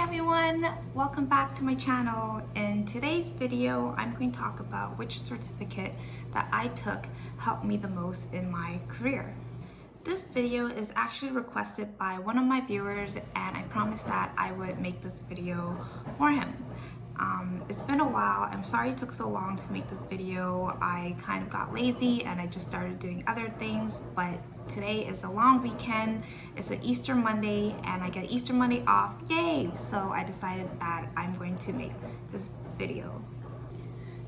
everyone, welcome back to my channel. In today's video, I'm going to talk about which certificate that I took helped me the most in my career. This video is actually requested by one of my viewers, and I promised that I would make this video for him. It's been a while. I'm sorry it took so long to make this video. I kind of got lazy and I just started doing other things, but today is a long weekend. It's an Easter Monday and I get Easter Monday off. Yay! So I decided that I'm going to make this video.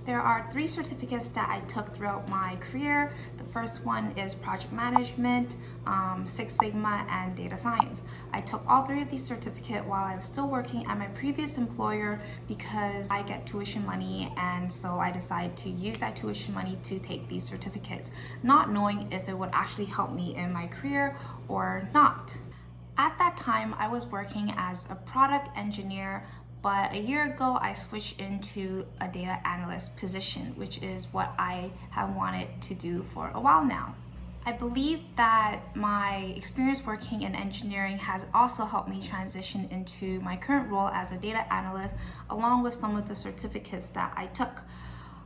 There are 3 certificates that I took throughout my career. The first one is project management, Six Sigma, and data science. I took all 3 of these certificates while I was still working at my previous employer because I get tuition money, and so I decided to use that tuition money to take these certificates, not knowing if it would actually help me in my career or not. At that time, I was working as a product engineer, but a year ago, I switched into a data analyst position, which is what I have wanted to do for a while now. I believe that my experience working in engineering has also helped me transition into my current role as a data analyst, along with some of the certificates that I took.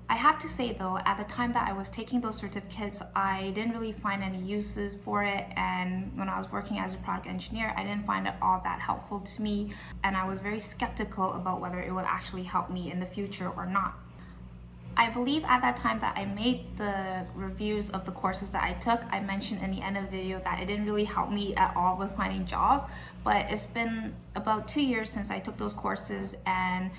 I have to say though, at the time that I was taking those certificates, I didn't really find any uses for it, and when I was working as a product engineer, I didn't find it all that helpful to me, and I was very skeptical about whether it would actually help me in the future or not. I believe at that time that I made the reviews of the courses that I took, I mentioned in the end of the video that it didn't really help me at all with finding jobs, but it's been about 2 years since I took those courses, and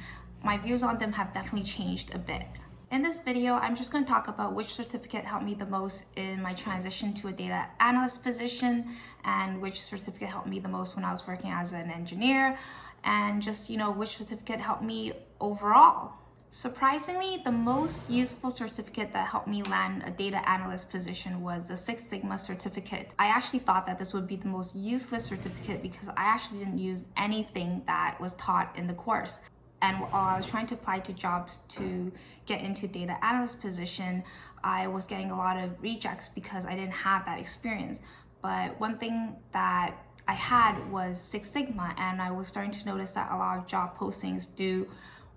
my views on them have definitely changed a bit. In this video, I'm just going to talk about which certificate helped me the most in my transition to a data analyst position, and which certificate helped me the most when I was working as an engineer, and just, which certificate helped me overall. Surprisingly, the most useful certificate that helped me land a data analyst position was the Six Sigma certificate. I actually thought that this would be the most useless certificate because I actually didn't use anything that was taught in the course. And while I was trying to apply to jobs to get into data analyst position, I was getting a lot of rejects because I didn't have that experience. But one thing that I had was Six Sigma, and I was starting to notice that a lot of job postings do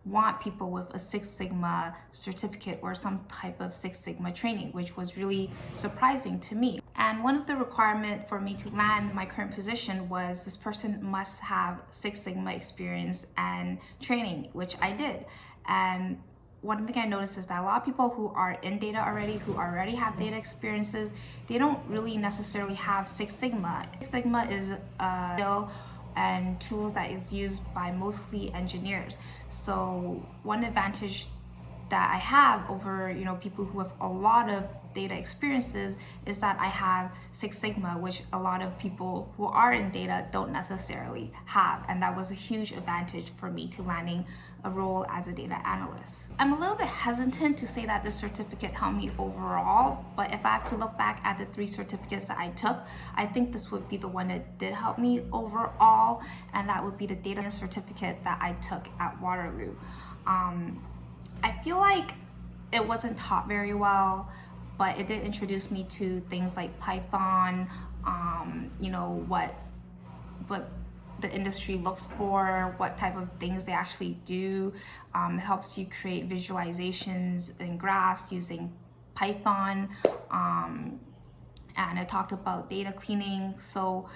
want people with a Six Sigma certificate or some type of Six Sigma training, which was really surprising to me. And one of the requirements for me to land my current position was this person must have Six Sigma experience and training, which I did. And one thing I noticed is that a lot of people who are in data already, who already have data experiences, they don't really necessarily have Six Sigma. Six Sigma is a skill and tools that is used by mostly engineers. So one advantage that I have over people who have a lot of data experiences is that I have Six Sigma, which a lot of people who are in data don't necessarily have, and that was a huge advantage for me to landing a role as a data analyst. I'm a little bit hesitant to say that this certificate helped me overall, but if I have to look back at the 3 certificates that I took, I think this would be the one that did help me overall, and that would be the data certificate that I took at Waterloo. I feel like it wasn't taught very well, but it did introduce me to things like Python, what the industry looks for, what type of things they actually do. It helps you create visualizations and graphs using Python, and it talked about data cleaning. So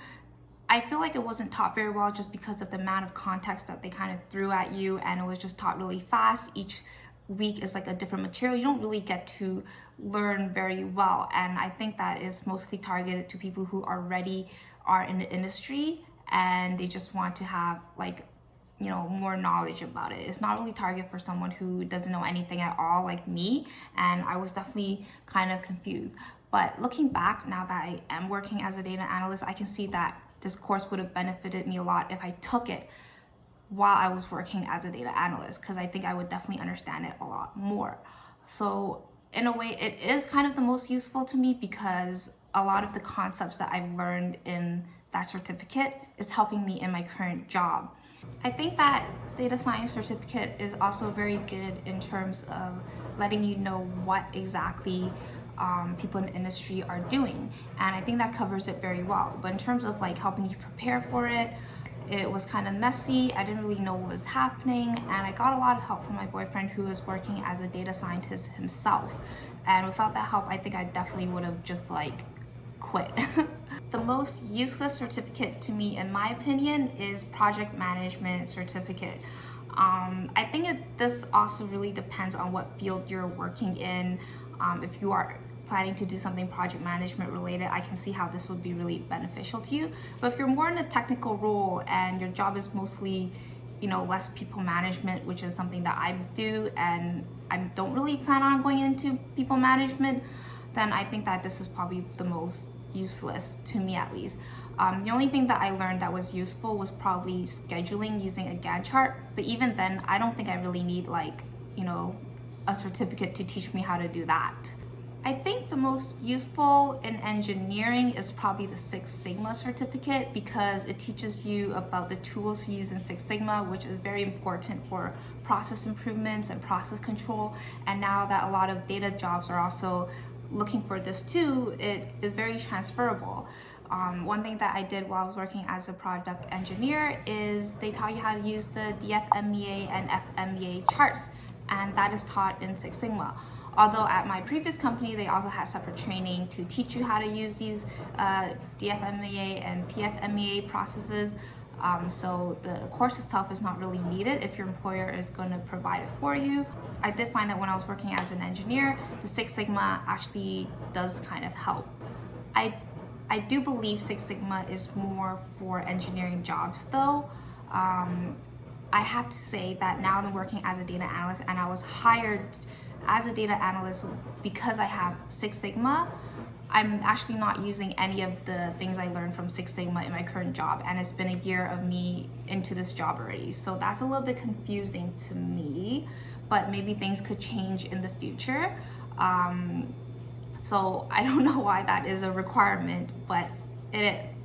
I feel like it wasn't taught very well just because of the amount of context that they kind of threw at you, and it was just taught really fast. Each week is like a different material. You don't really get to learn very well, and I think that is mostly targeted to people who already are in the industry and they just want to have more knowledge about it. It's not really targeted for someone who doesn't know anything at all like me, and I was definitely kind of confused. But looking back, now that I am working as a data analyst, I can see that this course would have benefited me a lot if I took it while I was working as a data analyst, because I think I would definitely understand it a lot more. So in a way, it is kind of the most useful to me because a lot of the concepts that I've learned in that certificate is helping me in my current job. I think that data science certificate is also very good in terms of letting you know what exactly people in the industry are doing, and I think that covers it very well. But in terms of helping you prepare for it, It was kind of messy. I didn't really know what was happening, and I got a lot of help from my boyfriend, who was working as a data scientist himself. And without that help, I think I definitely would have just like quit. The most useless certificate to me, in my opinion, is project management certificate. I think this also really depends on what field you're working in. If you are planning to do something project management related, I can see how this would be really beneficial to you. But if you're more in a technical role and your job is mostly, less people management, which is something that I do, and I don't really plan on going into people management, then I think that this is probably the most useless, to me at least. The only thing that I learned that was useful was probably scheduling using a Gantt chart, but even then, I don't think I really need a certificate to teach me how to do that. I think the most useful in engineering is probably the Six Sigma certificate, because it teaches you about the tools used in Six Sigma, which is very important for process improvements and process control. And now that a lot of data jobs are also looking for this too, it is very transferable. One thing that I did while I was working as a product engineer is they taught you how to use the DFMEA and FMEA charts, and that is taught in Six Sigma. Although at my previous company, they also had separate training to teach you how to use these DFMEA and PFMEA processes. So the course itself is not really needed if your employer is going to provide it for you. I did find that when I was working as an engineer, the Six Sigma actually does kind of help. I do believe Six Sigma is more for engineering jobs though. I have to say that now I'm working as a data analyst, and I was hired as a data analyst because I have Six Sigma. I'm actually not using any of the things I learned from Six Sigma in my current job, and it's been a year of me into this job already. So that's a little bit confusing to me, but maybe things could change in the future. So I don't know why that is a requirement, but it is.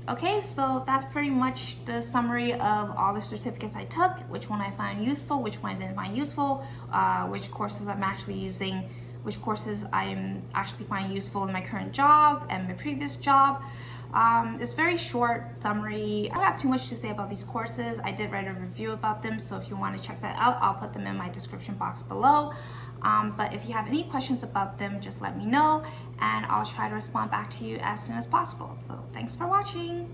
Okay, so that's pretty much the summary of all the certificates I took, which one I found useful, which one I didn't find useful, which courses I'm actually using, which courses I'm actually finding useful in my current job and my previous job. It's very short summary. I don't have too much to say about these courses. I did write a review about them, so if you want to check that out, I'll put them in my description box below. But if you have any questions about them, just let me know, and I'll try to respond back to you as soon as possible. So thanks for watching.